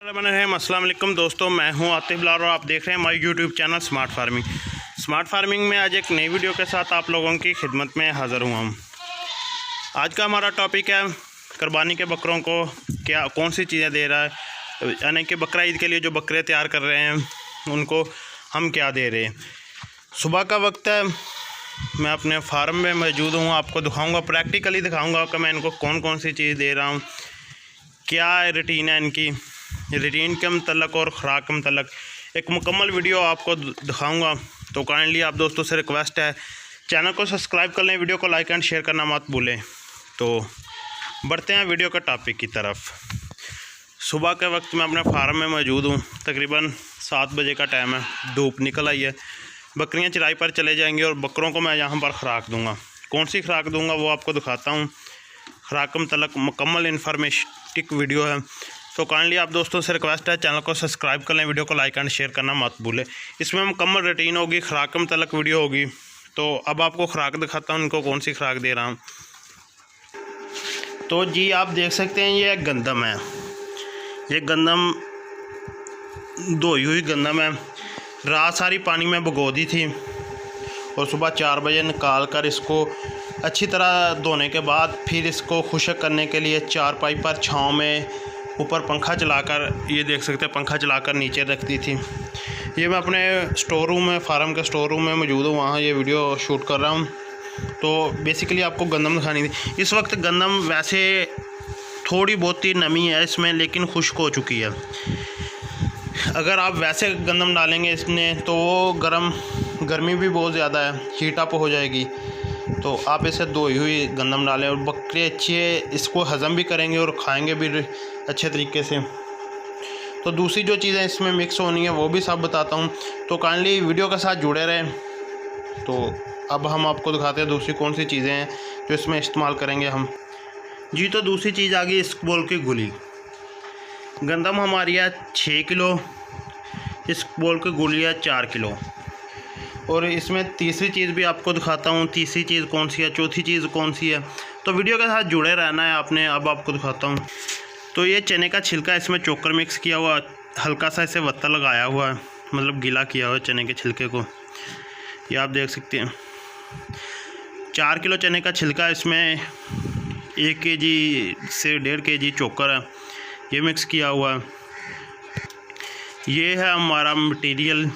अस्सलाम वालेकुम दोस्तों, मैं हूं आतिफ लाल और आप देख रहे हैं हमारे YouTube channel smart farming. Smart farming में आज एक नई वीडियो के साथ आप लोगों की खिदमत में हाज़िर हुआ हूं। आज का हमारा टॉपिक है कुर्बानी के बकरों को क्या कौन सी चीज़ें दे रहा है, यानी कि बकरा ईद के लिए जो बकरे तैयार कर रहे हैं उनको हम क्या दे रहे हैं। सुबह का वक्त है, मैं अपने फार्म में मौजूद हूँ। आपको दिखाऊँगा, प्रैक्टिकली दिखाऊँगा कि मैं इनको कौन कौन सी चीज़ दे रहा हूँ, क्या रूटीन है इनकी, रूटीन के मतलब और ख़ुराक के मतलब एक मुकम्मल वीडियो आपको दिखाऊंगा। तो काइंडली आप दोस्तों से रिक्वेस्ट है, चैनल को सब्सक्राइब कर लें, वीडियो को लाइक एंड शेयर करना मत भूलें। तो बढ़ते हैं वीडियो के टॉपिक की तरफ। सुबह के वक्त मैं अपने फार्म में मौजूद हूँ। तकरीबन 7 बजे का टाइम है, धूप निकल आई है, बकरियाँ चराई पर चले जाएंगी और बकरों को मैं यहाँ पर ख़ुराक दूँगा। कौन सी ख़ुराक दूँगा वो आपको दिखाता हूँ। ख़ुराक के मतलब मुकम्मल इन्फॉर्मेटिव वीडियो है। तो काइंडली आप दोस्तों से रिक्वेस्ट है, चैनल को सब्सक्राइब कर लें, वीडियो को लाइक एंड शेयर करना मत भूलें। इसमें मुकम्मल रूटीन होगी, ख़ुराक के मतलब वीडियो होगी। तो अब आपको ख़ुराक दिखाता हूँ, इनको कौन सी ख़ुराक दे रहा हूँ। तो जी आप देख सकते हैं, ये गंदम है, ये गंदम धोई हुई गंदम है। रात सारी पानी में भिगो दी थी और सुबह 4 बजे निकाल कर इसको अच्छी तरह धोने के बाद फिर इसको खुश्क करने के लिए चारपाई पर छाँव में ऊपर पंखा चलाकर, ये देख सकते हैं पंखा चलाकर नीचे रख दी थी। ये मैं अपने स्टोर रूम में, फार्म के स्टोर रूम में मौजूद हूँ, वहाँ ये वीडियो शूट कर रहा हूँ। तो बेसिकली आपको गंदम दिखानी थी। इस वक्त गंदम वैसे थोड़ी बहुत ही नमी है इसमें, लेकिन खुश्क हो चुकी है। अगर आप वैसे गंदम डालेंगे इसमें तो वो गर्मी भी बहुत ज़्यादा है, हीट अप हो जाएगी। तो आप इसे धोई हुई गंदम डालें और बकरे अच्छे इसको हज़म भी करेंगे और खाएंगे भी अच्छे तरीके से। तो दूसरी जो चीज़ें इसमें मिक्स होनी है वो भी सब बताता हूँ। तो काइंडली वीडियो के साथ जुड़े रहें। तो अब हम आपको दिखाते हैं दूसरी कौन सी चीज़ें हैं जो इसमें इस्तेमाल करेंगे हम। जी तो दूसरी चीज़ आ गई इसबगोल की गोली। गंदम हमारी है 6 किलो, इसबगोल की गोली है 4 किलो। और इसमें तीसरी चीज़ भी आपको दिखाता हूँ, तीसरी चीज़ कौन सी है, चौथी चीज़ कौन सी है। तो वीडियो के साथ जुड़े रहना है आपने। अब आपको दिखाता हूँ। तो ये चने का छिलका, इसमें चोकर मिक्स किया हुआ, हल्का सा इसे वत्ता लगाया हुआ है, मतलब गीला किया हुआ है चने के छिलके को, ये आप देख सकते हैं। 4 किलो चने का छिलका, इसमें 1 केजी से 1.5 केजी चोकर है, ये मिक्स किया हुआ है। ये है हमारा मटीरियल,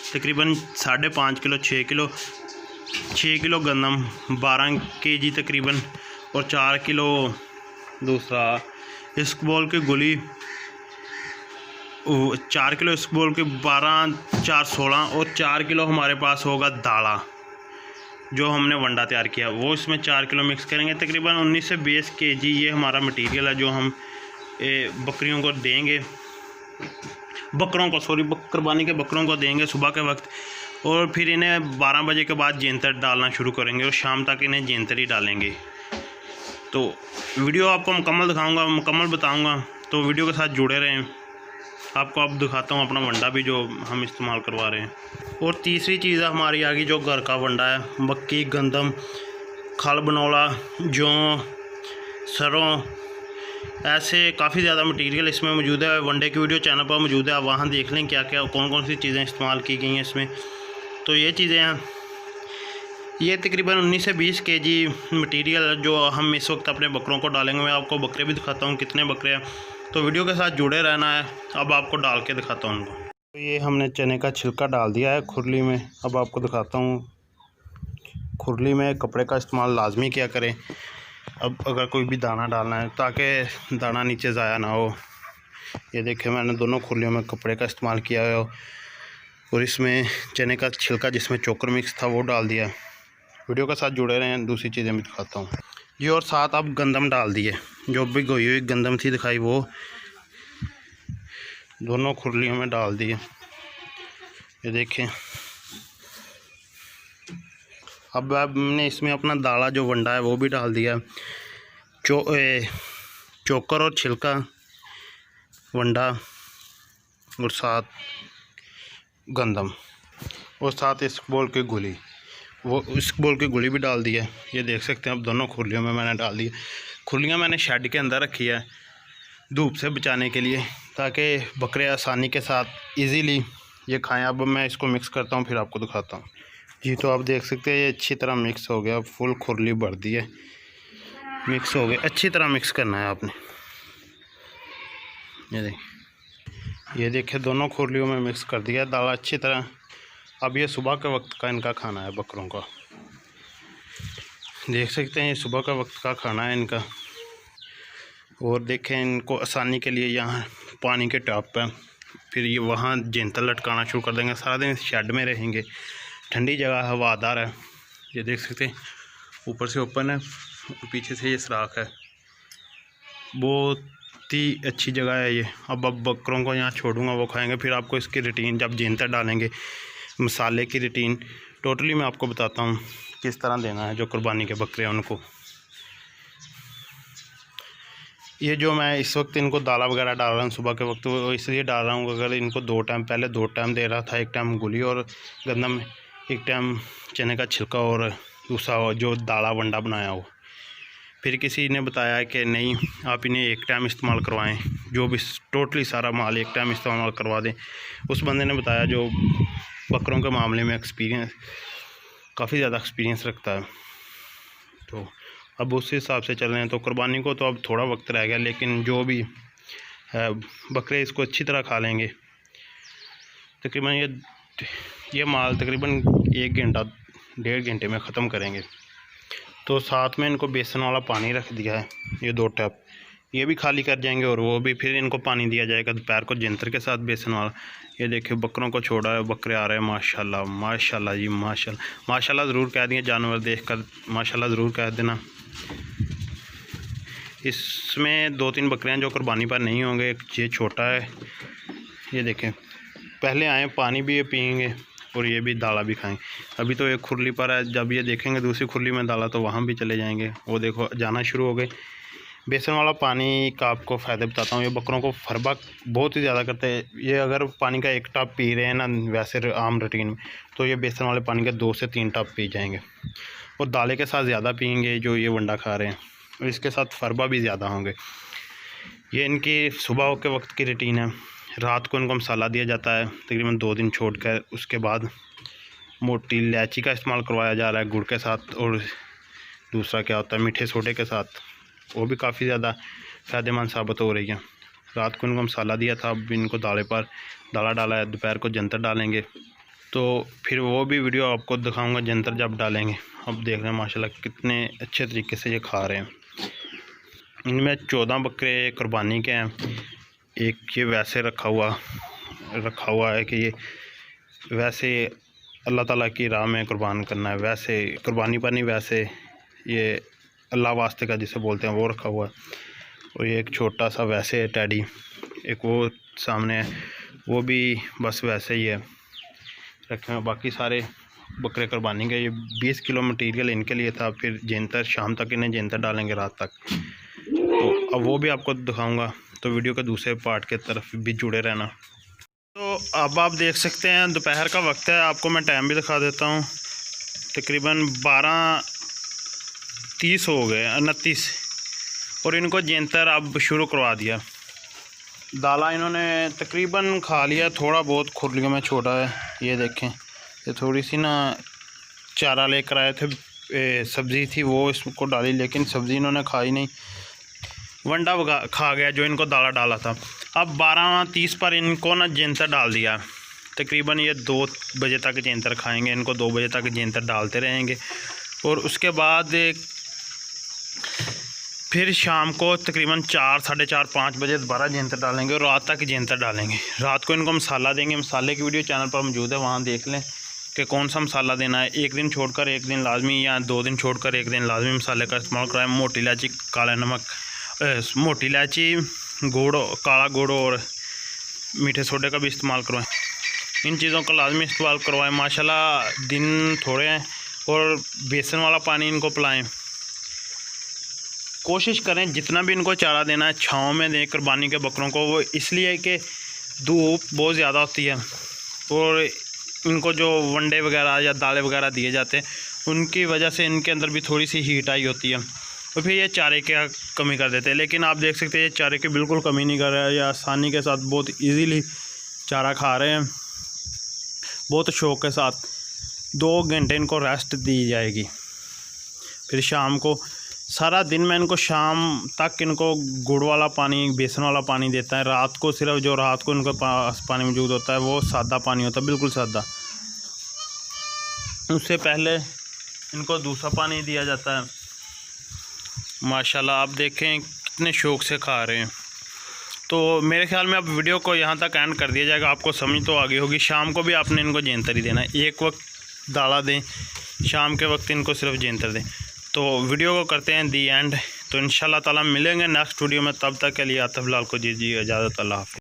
तकरीबन 5.5 किलो, 6 किलो गंदम, 12 केजी तकरीबन, और 4 किलो दूसरा इसबगोल की गोली, 4 किलो इसबगोल की 12, 4, 16, और 4 किलो हमारे पास होगा दाला जो हमने वंडा तैयार किया, वो इसमें 4 किलो मिक्स करेंगे। तकरीबन 19 से 20 केजी ये हमारा मटेरियल है जो हम बकरियों को देंगे, कुर्बानी के बकरों को देंगे सुबह के वक्त। और फिर इन्हें 12 बजे के बाद जेंतर डालना शुरू करेंगे और शाम तक इन्हें जेंतर ही डालेंगे। तो वीडियो आपको मुकम्मल दिखाऊंगा, मुकम्मल बताऊंगा, तो वीडियो के साथ जुड़े रहें। आपको अब दिखाता हूँ अपना वंडा भी जो हम इस्तेमाल करवा रहे हैं। और तीसरी चीज़ है हमारी आगे जो घर का वंडा है, मक्की, गंदम, खल बनौला, जौ, सरों, ऐसे काफ़ी ज़्यादा मटेरियल इसमें मौजूद है। वनडे की वीडियो चैनल पर मौजूद है, आप वहाँ देख लें क्या क्या कौन कौन सी चीज़ें इस्तेमाल की गई हैं इसमें। तो ये चीज़ें हैं, ये तकरीबन 19 से 20 केजी मटेरियल जो हम इस वक्त अपने बकरों को डालेंगे। मैं आपको बकरे भी दिखाता हूँ कितने बकरे हैं, तो वीडियो के साथ जुड़े रहना है। अब आपको डाल के दिखाता हूँ उनको। तो ये हमने चने का छिलका डाल दिया है खुरली में। अब आपको दिखाता हूँ, खुरली में कपड़े का इस्तेमाल लाजमी किया करें अब अगर कोई भी दाना डालना है, ताकि दाना नीचे ज़ाया ना हो। ये देखें, मैंने दोनों खुरलियों में कपड़े का इस्तेमाल किया है और इसमें चने का छिलका जिसमें चोकर मिक्स था वो डाल दिया। वीडियो के साथ जुड़े रहें, दूसरी चीज़ें भी दिखाता हूँ जी। और साथ अब गंदम डाल दिए, जो भी गोई हुई गंदम थी दिखाई, वो दोनों खुरलियों में डाल दिए। ये देखें, अब हमने इसमें अपना दाला जो वंडा है वो भी डाल दिया। चोकर और छिलका, वंडा, और साथ गंदम, और साथ इसबगोल की गोली, वो इसबगोल की गोली भी डाल दी है। ये देख सकते हैं, अब दोनों खुरलियों में मैंने डाल दी। खुरलियाँ मैंने शेड के अंदर रखी है धूप से बचाने के लिए, ताकि बकरे आसानी के साथ इजीली ये खाएं। अब मैं इसको मिक्स करता हूँ, फिर आपको दिखाता हूँ। जी तो आप देख सकते हैं ये अच्छी तरह मिक्स हो गया, फुल खुरली भर दी है, मिक्स हो गया। अच्छी तरह मिक्स करना है आपने। ये देखिए दोनों खुरलियों में मिक्स कर दिया दाल अच्छी तरह। अब ये सुबह के वक्त का इनका खाना है बकरों का, देख सकते हैं ये सुबह का वक्त का खाना है इनका। और देखें इनको आसानी के लिए यहाँ पानी के टॉप पर फिर ये वहाँ जेंतर लटकाना शुरू कर देंगे। सारा दिन शेड में रहेंगे, ठंडी जगह हवादार है। ये देख सकते हैं ऊपर से ओपन है, पीछे से ये सुराख है, बहुत ही अच्छी जगह है ये। अब बकरों को यहाँ छोड़ूंगा, वो खाएंगे। फिर आपको इसकी रूटीन जब जेंतर डालेंगे, मसाले की रूटीन टोटली मैं आपको बताता हूँ किस तरह देना है जो कुर्बानी के बकरे हैं उनको। ये जो मैं इस वक्त इनको दाला वगैरह डाल रहा हूँ सुबह के वक्त, वो इसलिए डाल रहा हूँ अगर इनको 2 टाइम, पहले 2 टाइम दे रहा था, 1 टाइम गुली और गंदम, 1 टाइम चने का छिलका और दूसरा जो दाला वंडा बनाया हो। फिर किसी ने बताया कि नहीं आप इन्हें 1 टाइम इस्तेमाल करवाएं, जो भी टोटली सारा माल 1 टाइम इस्तेमाल करवा दें। उस बंदे ने बताया जो बकरों के मामले में एक्सपीरियंस, काफ़ी ज़्यादा एक्सपीरियंस रखता है। तो अब उस हिसाब से चल रहे हैं। तो कुर्बानी को तो अब थोड़ा वक्त रह गया, लेकिन जो भी है बकरे इसको अच्छी तरह खा लेंगे। तकरीबन ये माल तकरीबन 1 घंटा 1.5 घंटे में ख़त्म करेंगे। तो साथ में इनको बेसन वाला पानी रख दिया है, ये 2 टैप, ये भी खाली कर जाएंगे और वो भी फिर इनको पानी दिया जाएगा दोपहर को जेंतर के साथ बेसन वाला। ये देखिए बकरों को छोड़ा है, बकरे आ रहे हैं माशाल्लाह माशाल्लाह जी माशाल्लाह। माशाल्लाह ज़रूर कह दिए, जानवर देखकर माशाल्लाह ज़रूर कह देना। इसमें 2-3 बकरियां जो कुर्बानी पर नहीं होंगे, ये छोटा है। ये देखें पहले आए, पानी भी ये पियेंगे और ये भी दाला भी खाएंगे। अभी तो एक खुरली पर है, जब ये देखेंगे दूसरी खुरली में दाला तो वहाँ भी चले जाएंगे। वो देखो जाना शुरू हो गए। बेसन वाला पानी का आपको फ़ायदे बताता हूँ। ये बकरों को फरबा बहुत ही ज़्यादा करते हैं। ये अगर पानी का 1 टप पी रहे हैं ना वैसे आम रूटीन में, तो ये बेसन वाले पानी का 2 से 3 टप पी जाएंगे और दाले के साथ ज़्यादा पियेंगे जो ये वंडा खा रहे हैं, और इसके साथ फरबा भी ज़्यादा होंगे। ये इनकी सुबह के वक्त की रूटीन है। रात को इनको मसाला दिया जाता है तकरीबन 2 दिन छोड़ कर। उसके बाद मोटी इलायची का इस्तेमाल करवाया जा रहा है गुड़ के साथ, और दूसरा क्या होता है मीठे सोडे के साथ, वो भी काफ़ी ज़्यादा फ़ायदेमंद साबित हो रही है। रात को इनको मसाला दिया था, अब इनको दाले पर दाला डाला है, दोपहर को जंतर डालेंगे। तो फिर वो भी वीडियो आपको दिखाऊंगा जंतर जब डालेंगे। अब देख रहे हैं माशाल्लाह कितने अच्छे तरीके से ये खा रहे हैं। इनमें 14 बकरे कुर्बानी के हैं, एक ये वैसे रखा हुआ है कि ये वैसे अल्लाह ताला की राह में कुर्बान करना है, वैसे कुर्बानी पर नहीं, वैसे ये अल्लाह वास्ते का जिसे बोलते हैं वो रखा हुआ है। और ये एक छोटा सा वैसे है टैडी, एक वो सामने है वो भी बस वैसे ही है रखे हैं। बाकी सारे बकरे कुर्बानी के। ये 20 किलो मटीरियल इनके लिए था। फिर जेंतर शाम तक इन्हें जेंतर डालेंगे रात तक, तो अब वो भी आपको दिखाऊंगा। तो वीडियो के दूसरे पार्ट के तरफ भी जुड़े रहना। तो अब आप देख सकते हैं दोपहर का वक्त है, आपको मैं टाइम भी दिखा देता हूँ। तकरीबन 12:30 हो गए, 29, और इनको जेंतर अब शुरू करवा दिया। दाला इन्होंने तकरीबन खा लिया, थोड़ा बहुत खुरलियों में छोड़ा है। ये देखें ये थोड़ी सी ना चारा लेकर आए थे, सब्ज़ी थी वो इसको डाली, लेकिन सब्ज़ी इन्होंने खाई नहीं, वंडा खा गया जो इनको दाला डाला था। अब 12:30 पर इनको ना जेंतर डाल दिया। तकरीबन ये 2 बजे तक जेंतर खाएंगे, इनको 2 बजे तक जेंतर डालते रहेंगे। और उसके बाद फिर शाम को तकरीबन 4, 4:30, 5 बजे दोबारा जेंतर डालेंगे और रात तक जेंतर डालेंगे। रात को इनको मसाला देंगे। मसाले की वीडियो चैनल पर मौजूद है, वहाँ देख लें कि कौन सा मसाला देना है। 1 दिन छोड़कर 1 दिन लाजमी, या 2 दिन छोड़कर 1 दिन लाजमी मसाले का इस्तेमाल कराएं। मोटी इलायची, काला नमक, मोटी इलायची, गुड़, काला गुड़ और मीठे सोडे का भी इस्तेमाल करवाएं। इन चीज़ों का लाजमी इस्तेमाल करवाएं। माशाल्लाह दिन थोड़े हैं, और बेसन वाला पानी इनको पिलाएं। कोशिश करें जितना भी इनको चारा देना है छाँव में दें कुर्बानी के बकरों को। वो इसलिए कि धूप बहुत ज़्यादा होती है, और इनको जो वंडे वगैरह या दाले वगैरह दिए जाते हैं उनकी वजह से इनके अंदर भी थोड़ी सी हीट आई होती है, और फिर ये चारे की कमी कर देते हैं। लेकिन आप देख सकते हैं ये चारे की बिल्कुल कमी नहीं कर रहा है, ये आसानी के साथ बहुत इजीली चारा खा रहे हैं, बहुत शौक़ के साथ। 2 घंटे इनको रेस्ट दी जाएगी, फिर शाम को सारा दिन मैं इनको शाम तक इनको गुड़ वाला पानी, बेसन वाला पानी देता है। रात को सिर्फ जो रात को इनके पास पानी मौजूद होता है वो सादा पानी होता है, बिल्कुल सादा। उससे पहले इनको दूसरा पानी दिया जाता है। माशाल्लाह आप देखें कितने शौक़ से खा रहे हैं। तो मेरे ख्याल में अब वीडियो को यहाँ तक एंड कर दिया जाएगा, आपको समझ तो आ गई होगी। शाम को भी आपने इनको जेंतर ही देना है, एक वक्त दाला दें, शाम के वक्त इनको सिर्फ जेंतर दें। तो वीडियो को करते हैं दी एंड। तो इंशाल्लाह ताला मिलेंगे नेक्स्ट वीडियो में, तब तक के लिए आतिफ लाल को दीजिए इजाज़त। अल्लाह हाफ़िज़।